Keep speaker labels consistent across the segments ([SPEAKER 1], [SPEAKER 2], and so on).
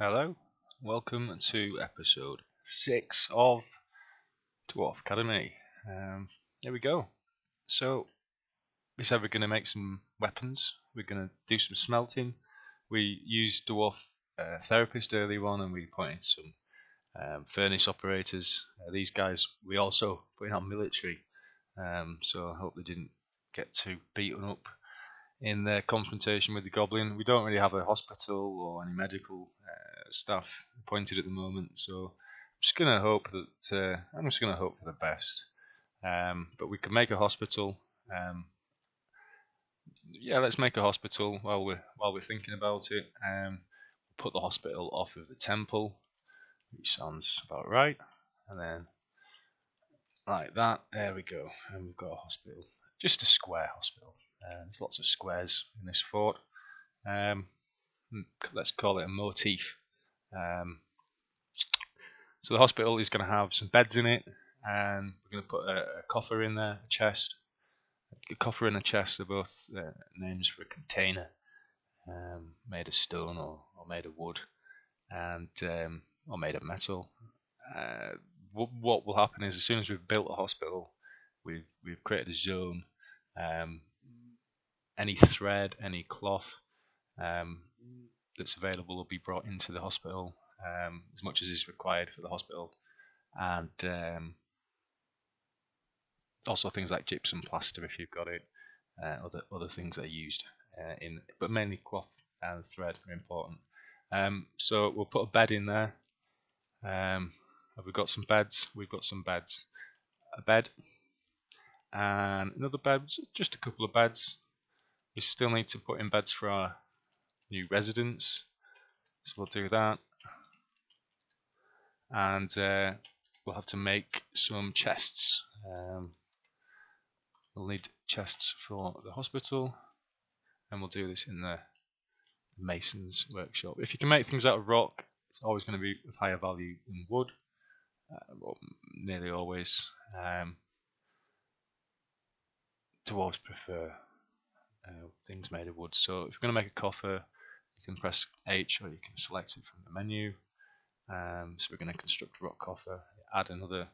[SPEAKER 1] Hello, welcome to episode 6 of Dwarf Academy. Here we go. So, we said we're going to make some weapons, we're going to do some smelting. We used Dwarf Therapist earlier on and we pointed some furnace operators. These guys we also put in our military, so I hope they didn't get too beaten up in their confrontation with the goblin. We don't really have a hospital or any medical staff appointed at the moment, so I'm just gonna hope for the best. But we can make a hospital. Yeah, let's make a hospital while we're thinking about it. Put the hospital off of the temple, which sounds about right, and then like that. There we go, and we've got a hospital, just a square hospital. There's lots of squares in this fort. Let's call it a motif. So the hospital is going to have some beds in it, and we're going to put a coffer in there, a chest. A coffer and a chest are both names for a container made of stone or made of wood, and or made of metal. What will happen is, as soon as we've built a hospital, we've created a zone. Any thread, any cloth that's available will be brought into the hospital, as much as is required for the hospital, and also things like gypsum plaster if you've got it, other things that are used but mainly cloth and thread are important. So we'll put a bed in there. Have we got some beds? We've got some beds. A bed and another bed, just a couple of beds. We still need to put in beds for our new residents, so we'll do that. And we'll have to make some chests. We'll need chests for the hospital, and we'll do this in the mason's workshop. If you can make things out of rock, it's always going to be of higher value than wood, well, nearly always. Dwarves prefer things made of wood. So if you're going to make a coffer, you can press H or you can select it from the menu. So we're going to construct a rock coffer, add another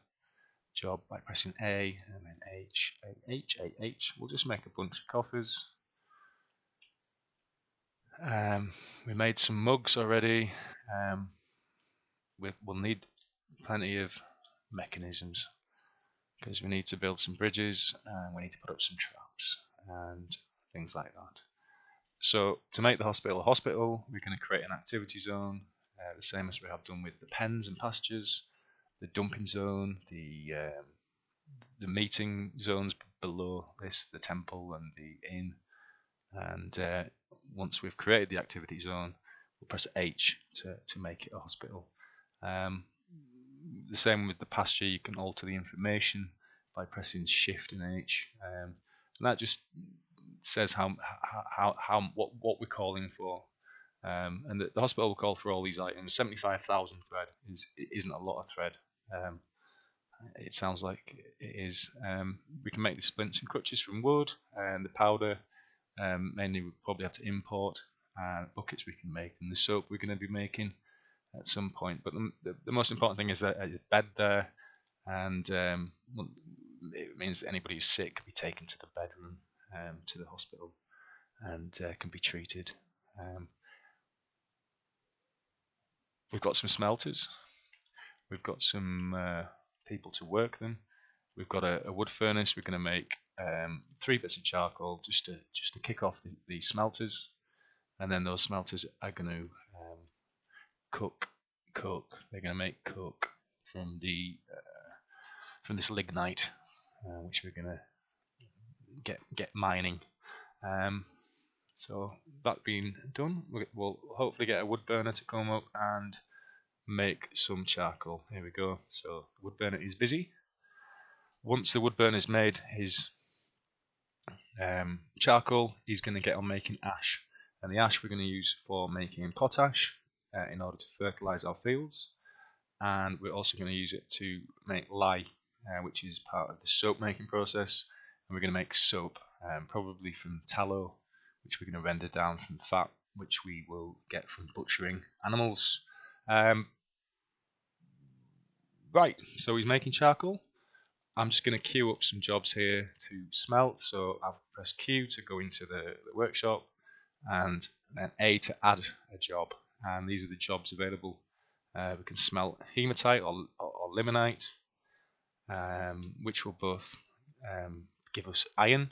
[SPEAKER 1] job by pressing A and then H, A, H, A, H. We'll just make a bunch of coffers. We made some mugs already. We'll need plenty of mechanisms because we need to build some bridges and we need to put up some traps and things like that. So to make the hospital a hospital, we're going to create an activity zone, the same as we have done with the pens and pastures, the dumping zone, the meeting zones below this, the temple and the inn. And once we've created the activity zone, we'll press H to make it a hospital. The same with the pasture, you can alter the information by pressing Shift and H, and that just says what we're calling for. And the hospital will call for all these items. 75,000 thread isn't a lot of thread. It sounds like it is. We can make the splints and crutches from wood, and the powder mainly we probably have to import, and buckets we can make, and the soap we're going to be making at some point. But the most important thing is that a bed there, and it means that anybody who's sick can be taken to the bedroom, to the hospital, and can be treated. We've got some smelters. We've got some people to work them. We've got a wood furnace. We're going to make 3 bits of charcoal just to kick off the smelters, and then those smelters are going to cook. They're going to make coke from this lignite, which we're going to get mining. So that being done, we'll hopefully get a wood burner to come up and make some charcoal. Here we go. So the wood burner is busy. Once the wood burner is made his charcoal, he's going to get on making ash, and the ash we're going to use for making potash in order to fertilize our fields, and we're also going to use it to make lye, which is part of the soap making process, and we're going to make soap, probably from tallow, which we're going to render down from fat, which we will get from butchering animals. Right, so he's making charcoal. I'm just going to queue up some jobs here to smelt. So I've pressed Q to go into the workshop, and then A to add a job. And these are the jobs available. We can smelt hematite or limonite, which will both give us iron,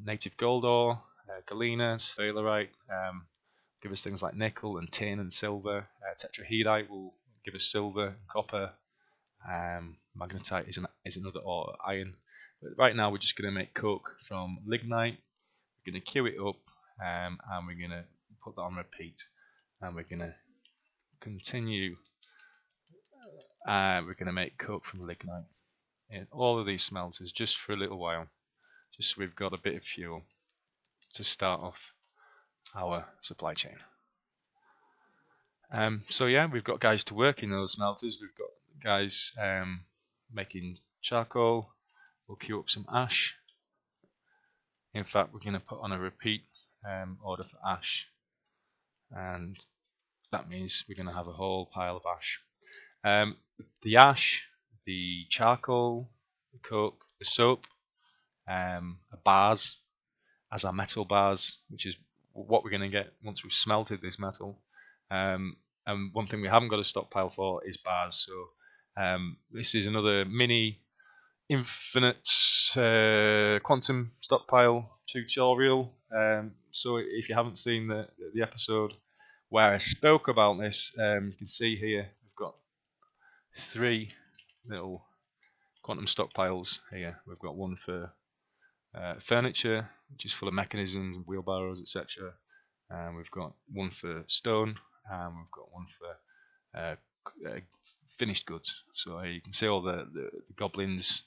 [SPEAKER 1] native gold ore, galena, sphalerite, give us things like nickel and tin and silver. Tetrahedrite will give us silver and copper. Magnetite is another ore, iron. But right now we're just going to make coke from lignite. We're going to queue it up, and we're going to put that on repeat, and we're going to continue. We're going to make coke from lignite in all of these smelters just for a little while, just so we've got a bit of fuel to start off our supply chain. So yeah, we've got guys to work in those smelters. We've got guys making charcoal. We'll queue up some ash. In fact, we're going to put on a repeat order for ash, and that means we're going to have a whole pile of ash. The ash, the charcoal, the coke, the soap, bars as our metal bars, which is what we're going to get once we've smelted this metal. And one thing we haven't got a stockpile for is bars. So this is another mini infinite quantum stockpile tutorial. So if you haven't seen the episode where I spoke about this, you can see here we've got 3 little quantum stockpiles here. We've got one for furniture, which is full of mechanisms and wheelbarrows, etc. And we've got one for stone, and we've got one for finished goods. So here you can see all the goblins'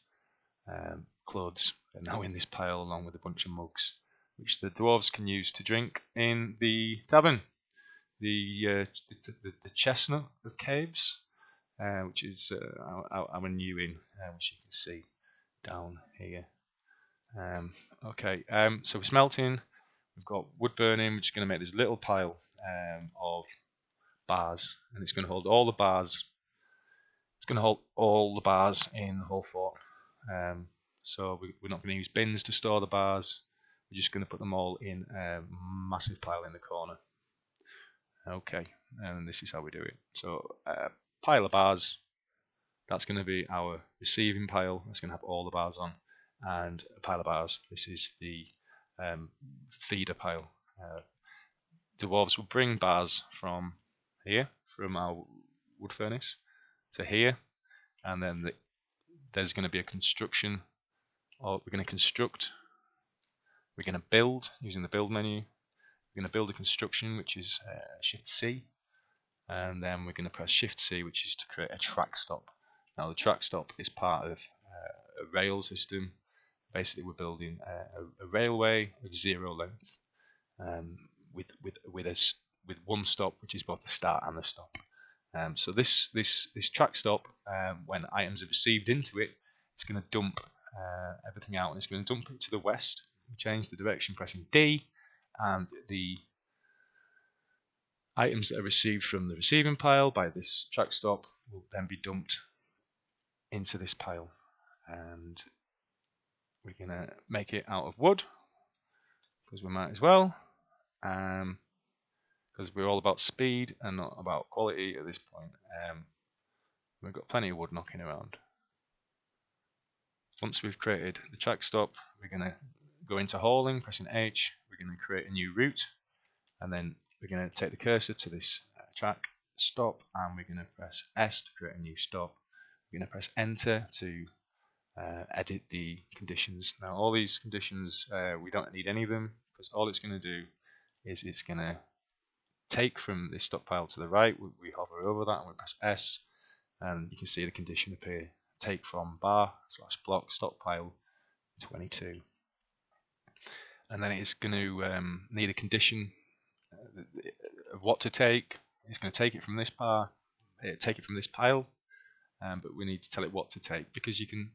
[SPEAKER 1] clothes are now in this pile, along with a bunch of mugs, which the dwarves can use to drink in the tavern. The chestnut of caves, which is our new inn, which you can see down here. Okay, so we're smelting. We've got wood burning, which is going to make this little pile of bars, and it's going to hold all the bars. It's going to hold all the bars in the whole fort. So we're not going to use bins to store the bars. We're just going to put them all in a massive pile in the corner. Okay, and this is how we do it. So pile of bars, that's going to be our receiving pile. That's going to have all the bars on. And a pile of bars, this is the feeder pile. Dwarves will bring bars from here, from our wood furnace, to here, and then there's going to be a construction, or we're going to construct, we're going to build using the build menu. We're going to build a construction, which is Shift C, and then we're going to press Shift C, which is to create a track stop. Now the track stop is part of a rail system. Basically, we're building a railway of 0 length, with one stop, which is both the start and the stop. So this track stop, when items are received into it, it's going to dump everything out, and it's going to dump it to the west. We change the direction pressing D, and the items that are received from the receiving pile by this track stop will then be dumped into this pile, and we're going to make it out of wood because we might as well, because we're all about speed and not about quality at this point. We've got plenty of wood knocking around. Once we've created the track stop, we're going to go into hauling, pressing H. We're going to create a new route, and then we're going to take the cursor to this track stop, and we're going to press S to create a new stop. We're going to press enter to edit the conditions. Now all these conditions, we don't need any of them, because all it's going to do is it's going to take from this stockpile to the right. We hover over that and we press S, and you can see the condition appear. Take from bar/block stockpile 22. And then it's going to need a condition of what to take. It's going to take it from this bar, take it from this pile, but we need to tell it what to take, because you can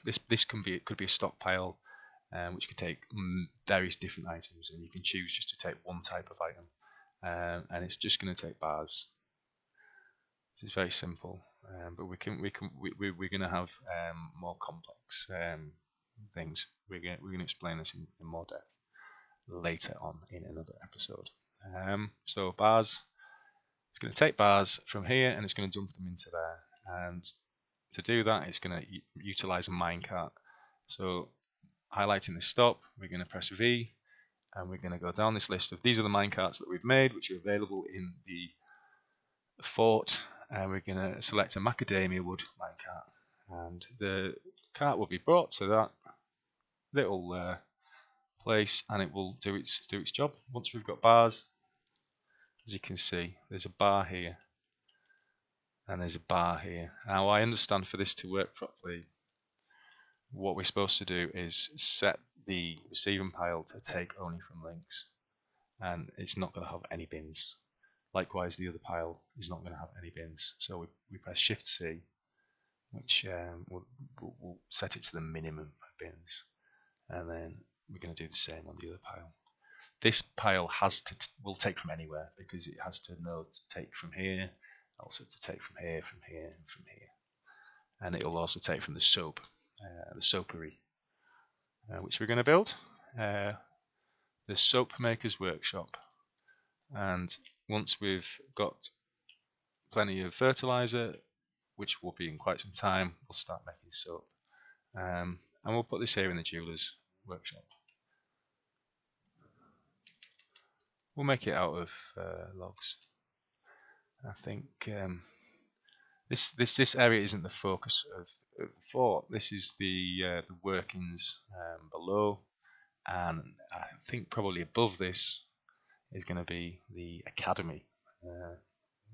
[SPEAKER 1] this could be a stockpile which could take various different items, and you can choose just to take one type of item. and it's just going to take bars. This is very simple, but we're going to have more complex things. We're going to explain this in more depth later on in another episode. So bars, it's going to take bars from here and it's going to dump them into there. And to do that, it's going to utilize a minecart. So highlighting the stop, we're going to press V, and we're going to go down this list of these are the minecarts that we've made, which are available in the fort, and we're going to select a macadamia wood minecart, and the cart will be brought to that little place, and it will do its job. Once we've got bars, as you can see, there's a bar here, and there's a bar here. Now I understand for this to work properly, what we're supposed to do is set the receiving pile to take only from links, and it's not going to have any bins. Likewise, the other pile is not going to have any bins. So we press Shift C, which will set it to the minimum of bins, and then we're going to do the same on the other pile. This pile will take from anywhere, because it has to know to take from here, also to take from here, from here, and from here, and it will also take from the soap, the soapery, which we're going to build, the soap maker's workshop. And once we've got plenty of fertilizer, which will be in quite some time, we'll start making soap, and we'll put this here in the jeweler's workshop. We'll make it out of logs. I think this area isn't the focus of the fort. This is the workings below, and I think probably above this is going to be the academy,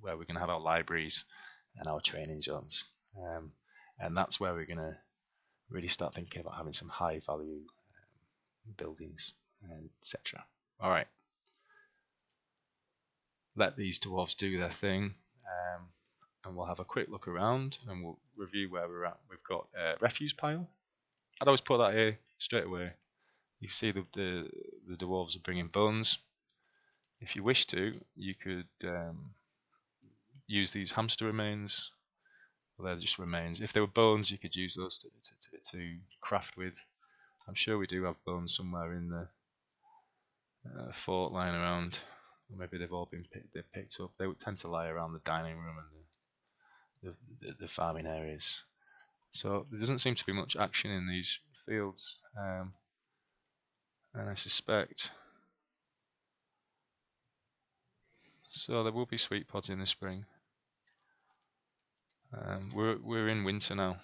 [SPEAKER 1] where we're going to have our libraries and our training zones, and that's where we're going to really start thinking about having some high value buildings, etc. Alright, let these dwarves do their thing, and we'll have a quick look around and we'll review where we're at. We've got a refuse pile. I'd always put that here straight away. You see the dwarves are bringing bones. If you wish to, you could use these hamster remains. Well, they're just remains. If they were bones, you could use those to craft with. I'm sure we do have bones somewhere in the fort lying around. Or maybe they've all been picked up. They would tend to lie around the dining room and the farming areas. So there doesn't seem to be much action in these fields, and I suspect so there will be sweet pods in the spring. We're in winter now.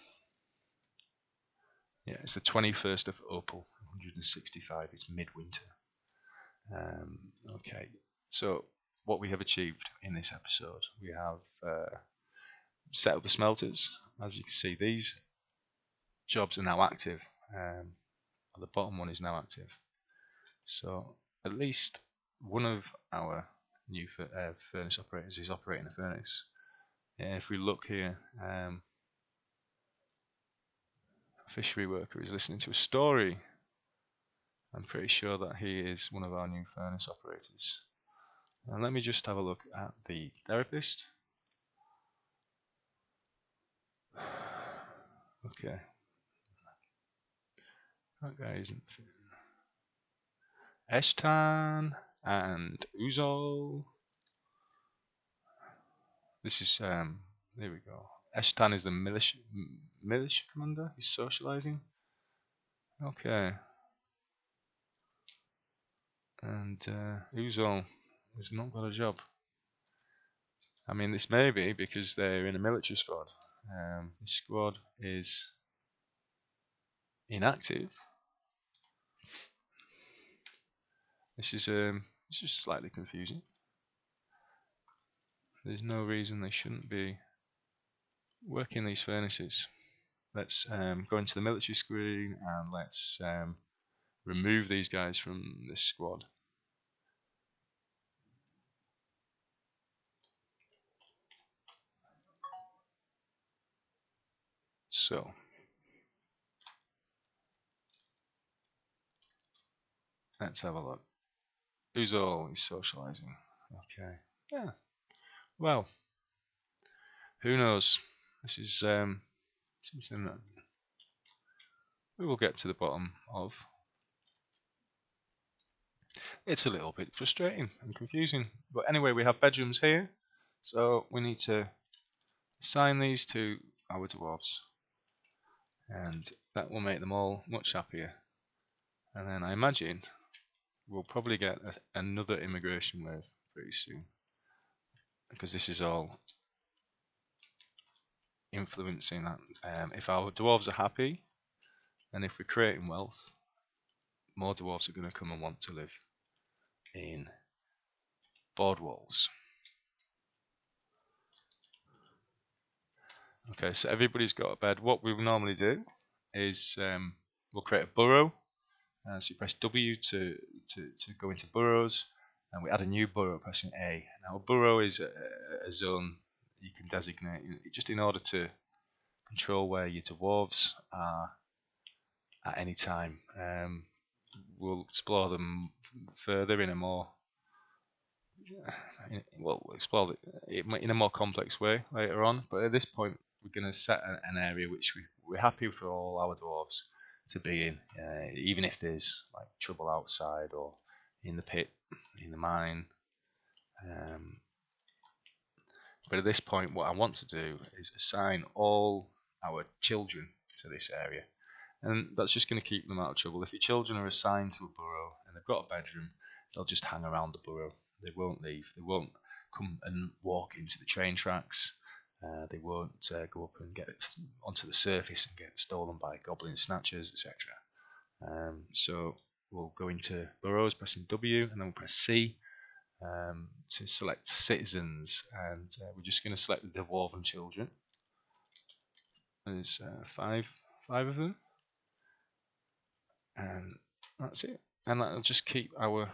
[SPEAKER 1] Yeah, it's the 21st of April, 165. It's midwinter. Okay, so what we have achieved in this episode, we have set up the smelters. As you can see, these jobs are now active. The bottom one is now active. So at least one of our new furnace operators is operating a furnace. If we look here, a fishery worker is listening to a story. I'm pretty sure that he is one of our new furnace operators. And let me just have a look at the therapist. Okay. That guy isn't. Eshtan and Uzol. This is there we go. Eshtan is the militia commander. He's socializing. Okay. And Uzol has not got a job. I mean, this may be because they're in a military squad. The squad is inactive. This is it's just slightly confusing. There's no reason they shouldn't be working these furnaces. Let's go into the military screen and let's remove these guys from this squad. So let's have a look. Who's all is socializing? Okay. Yeah. Well, who knows? This is something that we will get to the bottom of. It's a little bit frustrating and confusing. But anyway, we have bedrooms here. So we need to assign these to our dwarves. And that will make them all much happier. And then I imagine we'll probably get another immigration wave pretty soon. Because this is all influencing that. If our dwarves are happy, and if we're creating wealth, more dwarves are going to come and want to live in Boardwalls. Okay, so everybody's got a bed. What we normally do is we'll create a burrow. So you press W to go into burrows, and we add a new burrow pressing A. Now a burrow is a zone you can designate just in order to control where your dwarves are at any time. We'll explore them further in a more we'll explore it in a more complex way later on. But at this point, we're going to set an area which we're happy for all our dwarves to be in, even if there's like trouble outside or in the pit, in the mine. But at this point, what I want to do is assign all our children to this area. And that's just going to keep them out of trouble. If your children are assigned to a burrow and they've got a bedroom, they'll just hang around the burrow. They won't leave. They won't come and walk into the train tracks. They won't go up and get onto the surface and get stolen by goblin snatchers, etc. So we'll go into burrows, pressing W, and then we'll press C to select citizens. And we're just going to select the dwarven children. There's five of them. And that's it. And that'll just keep our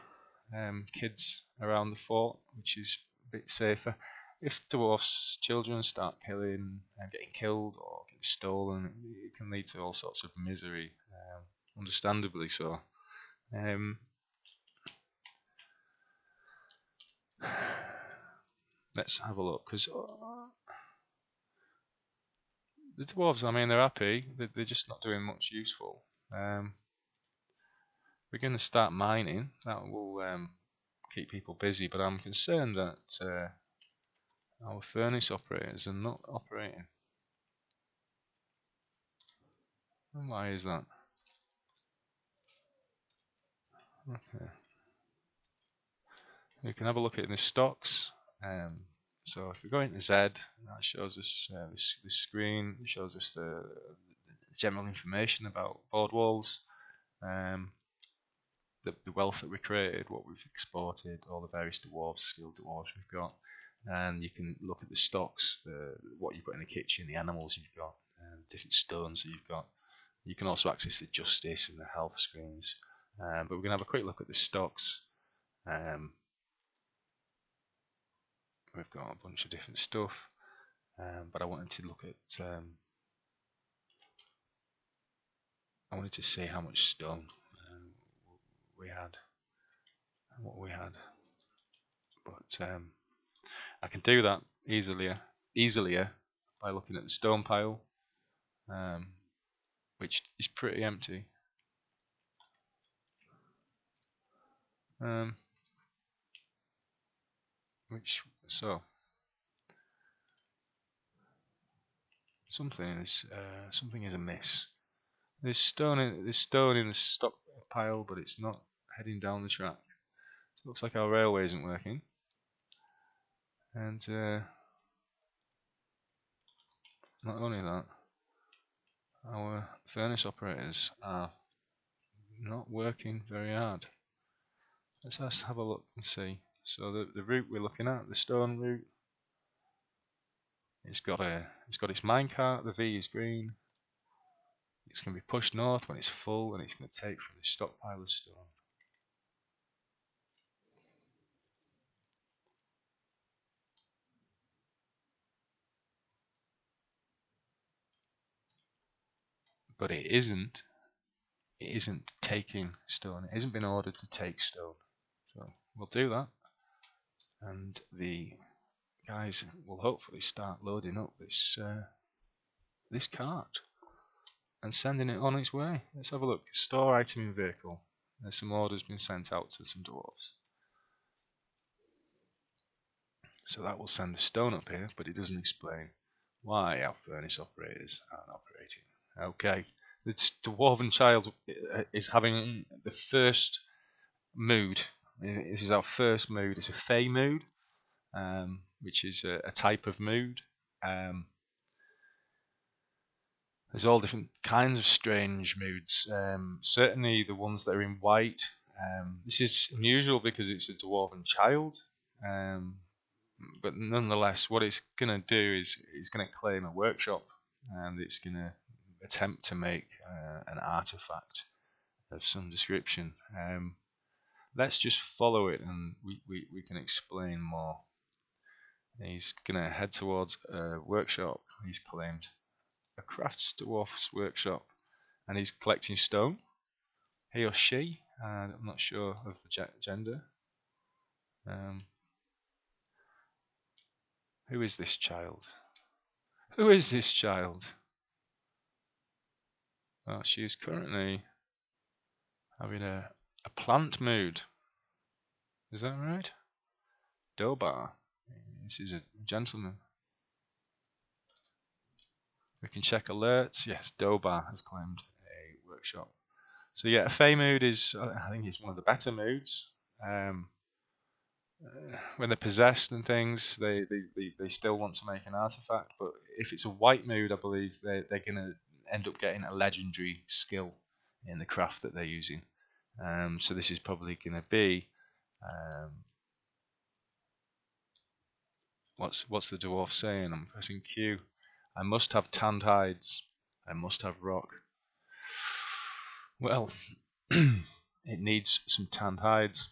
[SPEAKER 1] kids around the fort, which is a bit safer. If dwarfs' children start killing and getting killed or getting stolen, it can lead to all sorts of misery, understandably so. Let's have a look, because the dwarves, I mean, they're happy, they're just not doing much useful. We're going to start mining. That will keep people busy, but I'm concerned that our furnace operators are not operating. And why is that? Okay. We can have a look at the stocks. So if we go into Z, that shows us this screen. It shows us the general information about Boardwalls, the wealth that we created, what we've exported, all the various dwarves, skilled dwarves we've got. And you can look at the stocks, what you've got in the kitchen, the animals you've got, different stones that you've got. You can also access the justice and the health screens. But we're going to have a quick look at the stocks. We've got a bunch of different stuff, but I wanted to look at. I wanted to see how much stone we had, and what we had. But I can do that easier by looking at the stone pile, which is pretty empty. Something is amiss. There's stone in the stockpile, but it's not heading down the track. So it looks like our railway isn't working. And not only that, our furnace operators are not working very hard. Let's just have a look and see. So the route we're looking at, the stone route, it's got its minecart. The V is green. It's going to be pushed north when it's full, and it's going to take from the stockpile of stone. But it isn't taking stone. It hasn't been ordered to take stone. So we'll do that. And the guys will hopefully start loading up this cart and sending it on its way. Let's have a look. Store item in vehicle. There's some orders been sent out to some dwarves. So that will send the stone up here, but it doesn't explain why our furnace operators aren't operating. Okay, the dwarven child is having the first mood. This is our first mood. It's a fey mood, which is a type of mood. There's all different kinds of strange moods. Certainly the ones that are in white. This is unusual because it's a dwarven child. But nonetheless, what it's going to do is it's going to claim a workshop, and it's going to attempt to make an artifact of some description. Let's just follow it, and we can explain more. He's going to head towards a workshop. He's claimed a crafts dwarf's workshop, and he's collecting stone. He or she, I'm not sure of the gender. Who is this child? Who is this child? Well, she is currently having a plant mood. Is that right? Dobar. This is a gentleman. We can check alerts. Yes, Dobar has claimed a workshop. So yeah, a fey mood is, I think it's one of the better moods. When they're possessed and things, they still want to make an artifact. But if it's a white mood, I believe they're going to end up getting a legendary skill in the craft that they're using. So this is probably going to be what's the dwarf saying? I'm pressing Q. I must have tanned hides. I must have rock. Well, it needs some tanned hides.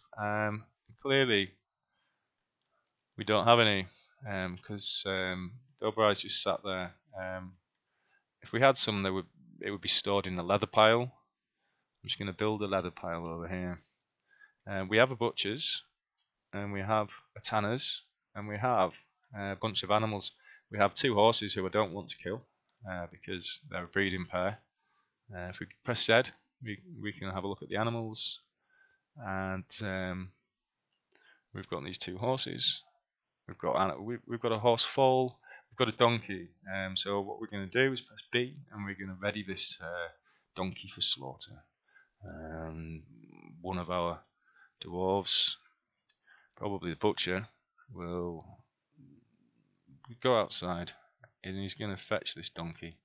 [SPEAKER 1] Clearly, we don't have any because Dobrai's just sat there. If we had some, it would be stored in the leather pile. I'm just going to build a leather pile over here. We have a butcher's, and we have a tanner's, and we have a bunch of animals. We have 2 horses who I don't want to kill because they're a breeding pair. If we press Z, we can have a look at the animals, and we've got these 2 horses. We've got a horse foal. We've got a donkey. So what we're going to do is press B, and we're going to ready this donkey for slaughter. One of our dwarves, probably the butcher, will go outside, and he's going to fetch this donkey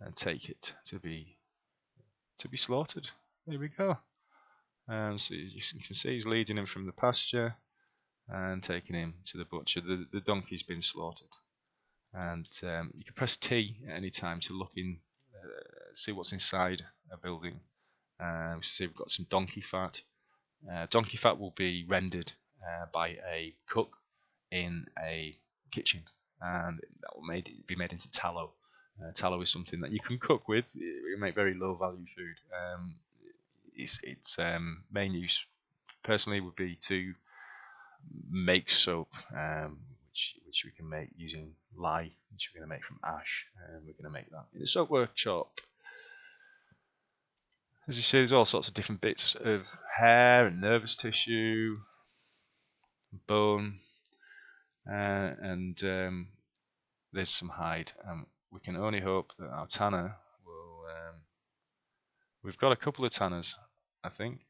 [SPEAKER 1] and take it to be slaughtered. There we go. So you can see he's leading him from the pasture and taking him to the butcher. The donkey's been slaughtered, and you can press T at any time to look in, see what's inside a building. See, we've got some donkey fat. Donkey fat will be rendered by a cook in a kitchen, and that will be made into tallow. Tallow is something that you can cook with. You make very low value food. Its main use, personally, would be to make soap, which we can make using lye, which we're going to make from ash. We're going to make that in the soap workshop. As you see, there's all sorts of different bits of hair and nervous tissue, bone, and there's some hide. We can only hope that our tanner will. We've got a couple of tanners, I think.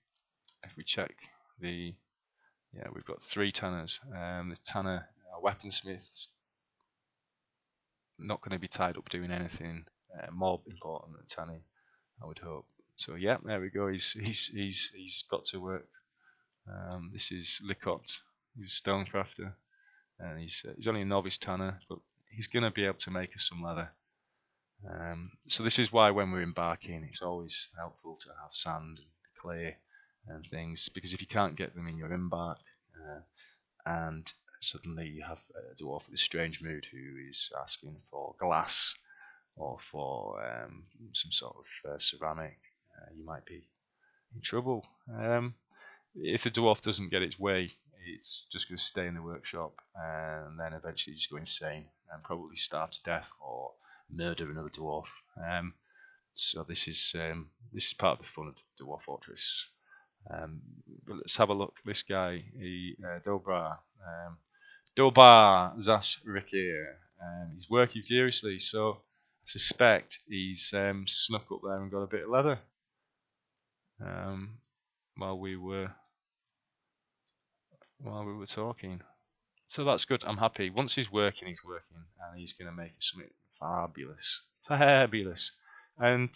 [SPEAKER 1] If we check we've got 3 tanners. The tanner, our weaponsmith's not going to be tied up doing anything more important than tanning, I would hope. So yeah, there we go. He's got to work. This is Licot. He's a stonecrafter, and he's only a novice tanner, but he's going to be able to make us some leather. So this is why when we're embarking, it's always helpful to have sand and clay and things, because if you can't get them in your embark, and suddenly you have a dwarf with a strange mood who is asking for glass or for some sort of ceramic, you might be in trouble. If the dwarf doesn't get its way, it's just going to stay in the workshop and then eventually just go insane and probably starve to death or murder another dwarf. So this is part of the fun of the Dwarf Fortress. But let's have a look. This guy, Dobar Zasrikir. He's working furiously, so I suspect he's snuck up there and got a bit of leather while we were talking. So that's good. I'm happy. Once he's working, and he's going to make it something fabulous, fabulous, and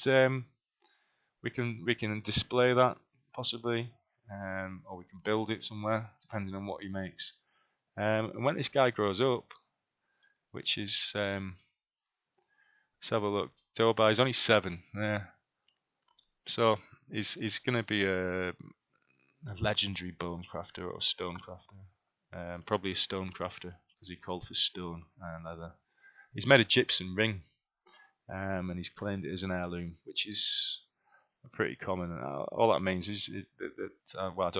[SPEAKER 1] we can display that possibly, or we can build it somewhere depending on what he makes. And when this guy grows up, which is let's have a look. Dobar, he's only 7. Yeah. So he's going to be a legendary bone crafter or stone crafter. Probably a stone crafter because he called for stone and leather. He's made a gypsum ring, and he's claimed it as an heirloom, which is pretty common. All that means is that well,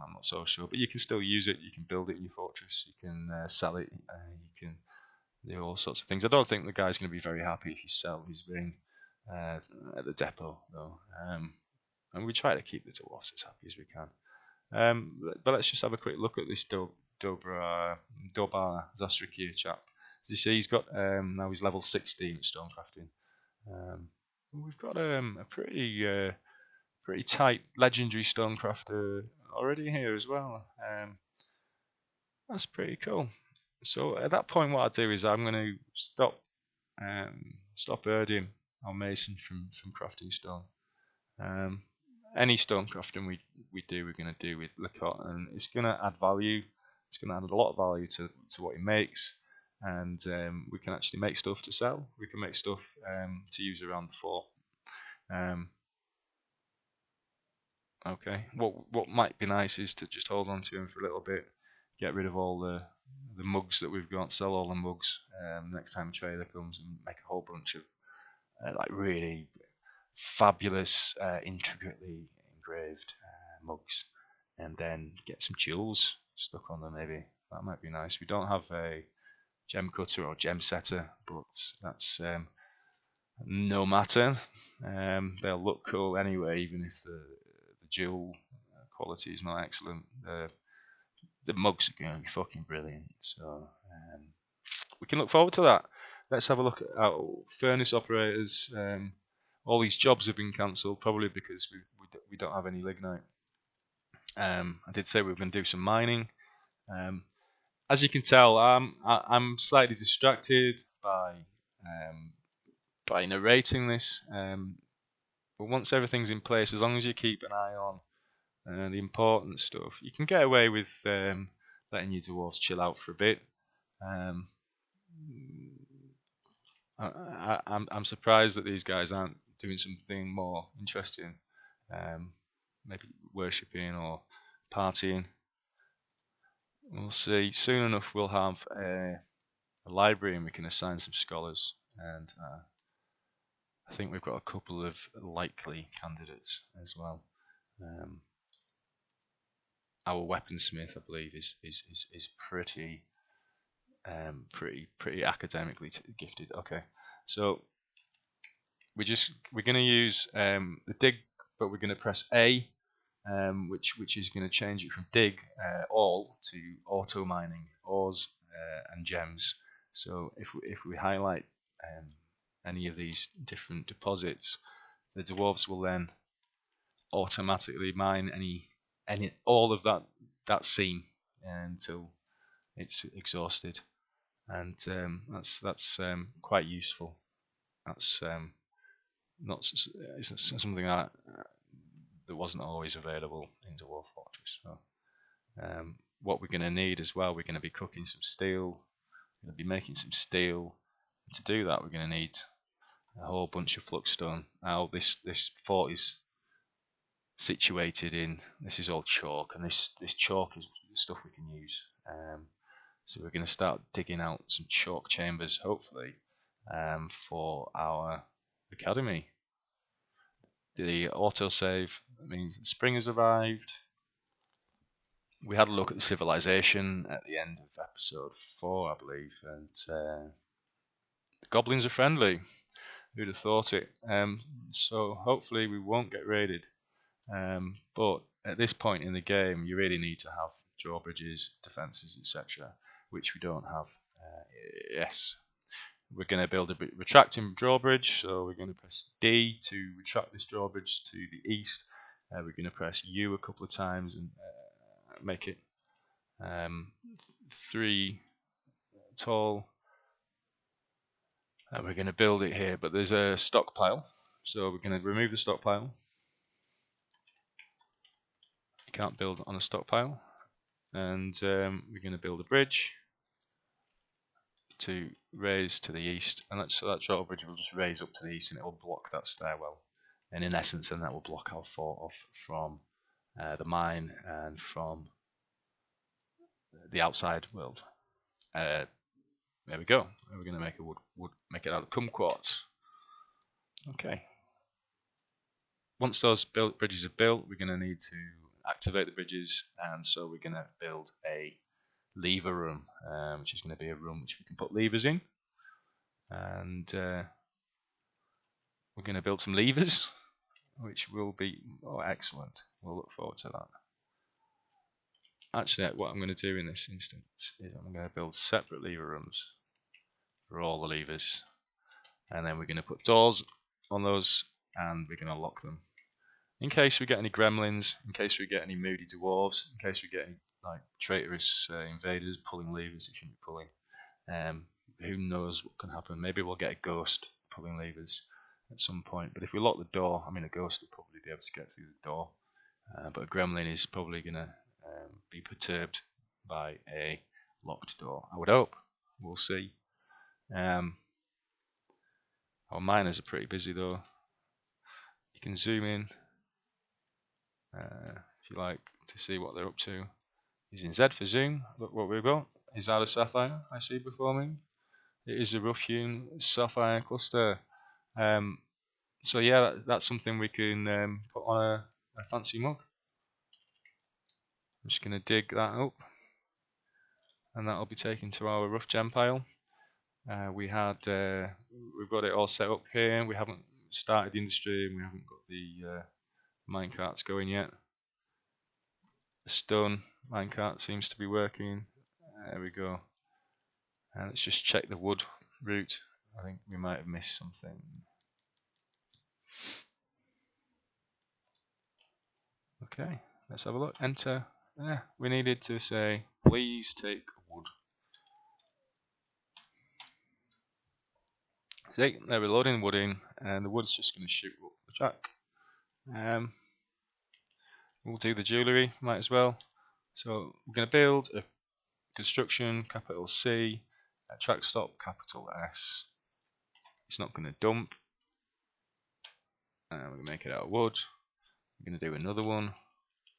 [SPEAKER 1] I'm not so sure, but you can still use it. You can build it in your fortress. You can sell it. You can do all sorts of things. I don't think the guy's going to be very happy if you sell his ring at the depot, though. And we try to keep the dwarves as happy as we can. But let's just have a quick look at this Dobar Zasrikir chap. As you see, he's got now he's level 16 at stonecrafting. We've got a pretty tight legendary stonecrafter already here as well. That's pretty cool. So at that point, what I do is I'm going to stop herding our mason from crafting stone. Any stone crafting we do, we're going to do with Lacot, and it's going to add value. It's going to add a lot of value to what he makes, and we can actually make stuff to sell. We can make stuff to use around the fort. Okay. What might be nice is to just hold on to him for a little bit, get rid of all the mugs that we've got, sell all the mugs next time a trader comes, and make a whole bunch of like really fabulous, intricately engraved mugs, and then get some jewels stuck on them. Maybe that might be nice. We don't have a gem cutter or gem setter, but that's no matter. They'll look cool anyway, even if the jewel quality is not excellent. The mugs are going to be fucking brilliant. So we can look forward to that. Let's have a look at our furnace operators. All these jobs have been cancelled, probably because we don't have any lignite. I did say we were going to do some mining. As you can tell, I'm slightly distracted by narrating this. But once everything's in place, as long as you keep an eye on the important stuff, you can get away with letting your dwarves chill out for a bit. I'm surprised that these guys aren't doing something more interesting, maybe worshipping or partying. We'll see. Soon enough we'll have a library and we can assign some scholars, and I think we've got a couple of likely candidates as well. Our weaponsmith, I believe, is pretty academically gifted. Okay, so we're going to use the dig, but we're going to press A, which is going to change it from dig all to auto mining ores and gems. So if we highlight any of these different deposits, the dwarves will then automatically mine all of that seam until it's exhausted, and that's quite useful. That's it's something that wasn't always available in Dwarf Fortress. So, what we're going to need as well, we're going to be cooking some steel. We're going to be making some steel. And to do that, we're going to need a whole bunch of fluxstone. Now, this fort is situated in. This is all chalk, and this chalk is stuff we can use. So we're going to start digging out some chalk chambers, hopefully, for our academy. The autosave means that spring has arrived. we had a look at the civilization at the end of episode 4, I believe, and the goblins are friendly. Who'd have thought it? So hopefully we won't get raided. But at this point in the game, you really need to have drawbridges, defences, etc., which we don't have. Yes, we're going to build a retracting drawbridge, so we're going to press D to retract this drawbridge to the east. We're going to press U a couple of times and make it 3 tall. And we're going to build it here, but there's a stockpile, so we're going to remove the stockpile. You can't build on a stockpile. And we're going to build a bridge to raise to the east, and so that drawbridge will just raise up to the east and it will block that stairwell, and in essence then that will block our fort off from the mine and from the outside world. There we go. We're going to make a make it out of kumquats. Okay. Once those bridges are built, we're going to need to activate the bridges, and so we're going to build a lever room, which is going to be a room which we can put levers in, and we're going to build some levers, which will be excellent. We'll look forward to that. Actually, what I'm going to do in this instance is I'm going to build separate lever rooms for all the levers, and then we're going to put doors on those, and we're going to lock them in case we get any gremlins, in case we get any moody dwarves, in case we get any like traitorous invaders pulling levers they shouldn't be pulling. Who knows what can happen? Maybe we'll get a ghost pulling levers at some point. But if we lock the door, I mean, a ghost will probably be able to get through the door, but a gremlin is probably going to be perturbed by a locked door. I would hope. We'll see. Our miners are pretty busy though. You can zoom in if you like to see what they're up to. Using Z for zoom. Look what we've got. Is that a sapphire I see before me? It is a rough hewn sapphire cluster. So yeah, that's something we can put on a fancy mug. I'm just going to dig that up, and that'll be taken to our rough gem pile. We've got it all set up here. We haven't started the industry, and we haven't got the minecarts going yet. The stone minecart seems to be working. There we go. And let's just check the wood route. I think we might have missed something. Okay, let's have a look. Enter. We needed to say, please take wood. See, there we're loading wood in, and the wood's just going to shoot up the track. We'll do the jewellery, might as well. So we're going to build a construction, capital C, a track stop, capital S. It's not going to dump. And we're going to make it out of wood. We're going to do another one,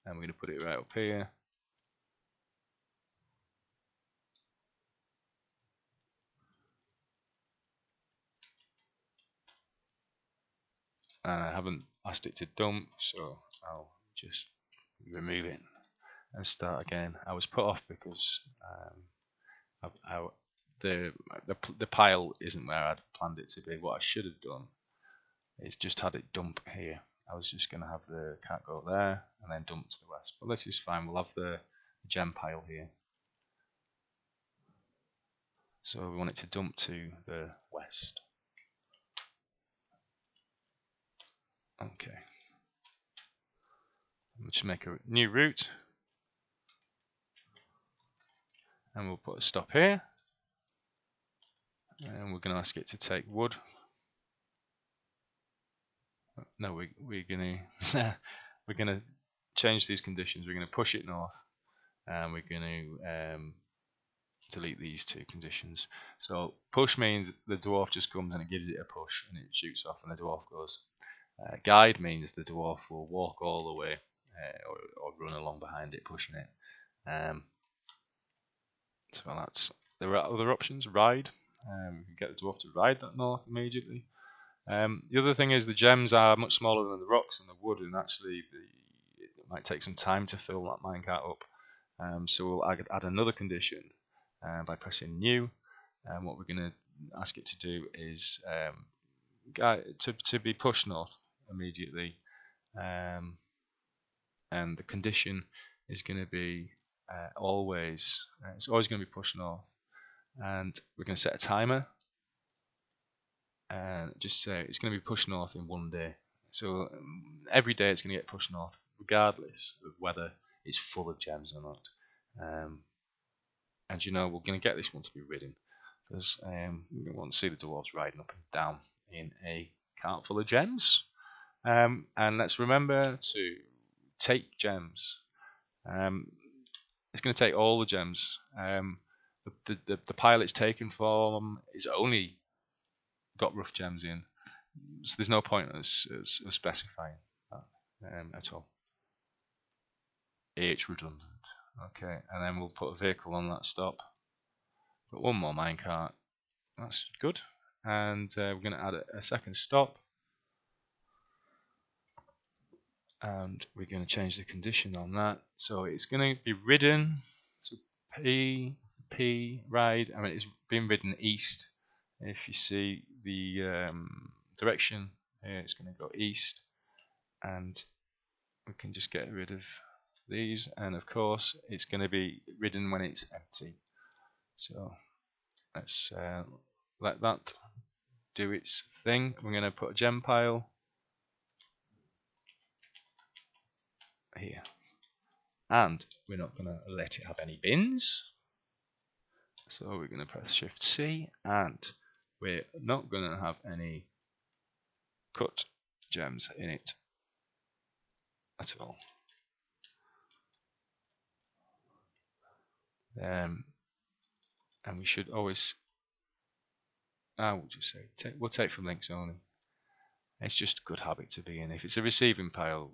[SPEAKER 1] and we're going to put it right up here. And I haven't asked it to dump, so I'll just remove it and start again. I was put off because the pile isn't where I'd planned it to be. What I should have done is just had it dump here. I was just going to have the cat go there and then dump to the west. But this is fine. We'll have the gem pile here. So we want it to dump to the west. Okay. We'll just make a new route. And we'll put a stop here. And we're going to ask it to take wood. No, we're going to change these conditions. We're going to push it north, and we're going to delete these two conditions. So push means the dwarf just comes and it gives it a push and it shoots off and the dwarf goes. Guide means the dwarf will walk all the way or run along behind it pushing it. So that's there are other options. Ride. We can get the dwarf to ride that north immediately. The other thing is the gems are much smaller than the rocks and the wood, and actually it might take some time to fill that minecart up. So we'll add another condition by pressing new, and what we're going to ask it to do is to be push north immediately, and the condition is going to be it's always going to be push north, and we're going to set a timer and just say it's going to be pushed north in 1 day. So every day it's going to get pushed north, regardless of whether it's full of gems or not. And we're going to get this one to be ridden, because we want to see the dwarves riding up and down in a cart full of gems. And let's remember to take gems. It's going to take all the gems. The pile it's taken from is only got rough gems in, so there's no point us specifying that at all. It's redundant. Okay, and then we'll put a vehicle on that stop. Put one more minecart. That's good. And we're going to add a second stop. And we're going to change the condition on that. So it's going to be ridden. So P ride. I mean, it's been ridden east. If you see the direction here, it's going to go east. And we can just get rid of these. And of course, it's going to be ridden when it's empty. So let's let that do its thing. We're going to put a gem pile here, and we're not going to let it have any bins, so we're going to press Shift C, and we're not going to have any cut gems in it at all. And we should always, I will just say we'll take from links only. It's just a good habit to be in. If it's a receiving pile,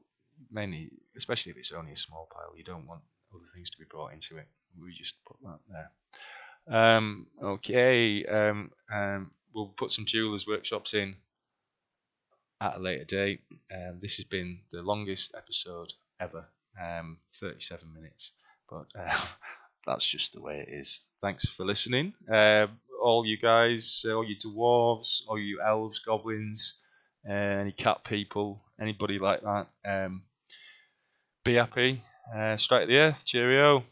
[SPEAKER 1] mainly, especially if it's only a small pile, you don't want other things to be brought into it. We just put that there. Okay, we'll put some jewelers' workshops in at a later date. This has been the longest episode ever, 37 minutes, but that's just the way it is. Thanks for listening. All you guys, all you dwarves, all you elves, goblins, any cat people, anybody like that, be happy, strike the earth, cheerio.